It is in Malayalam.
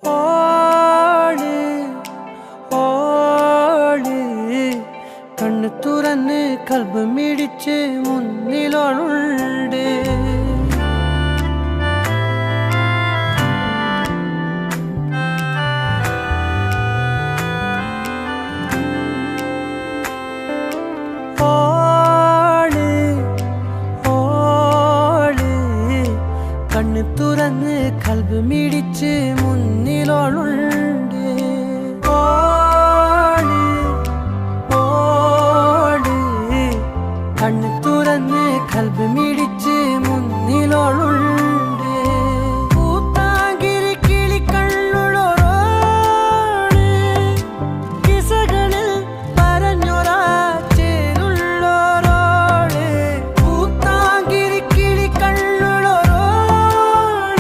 ഓള് ഓള് കണ്ണ് തുറന്ന് കൽബ് മിടിച്ച് മുന്നിലോളുണ്ട്. ഓള് ഓള് കണ്ണ് തുറന്ന് കൽബ് മിടിച്ച് മുന്നിലോളുണ്ട്. ഓള് ഓള് കണ്ണ് തുറന്ന് കൽബ് മിടി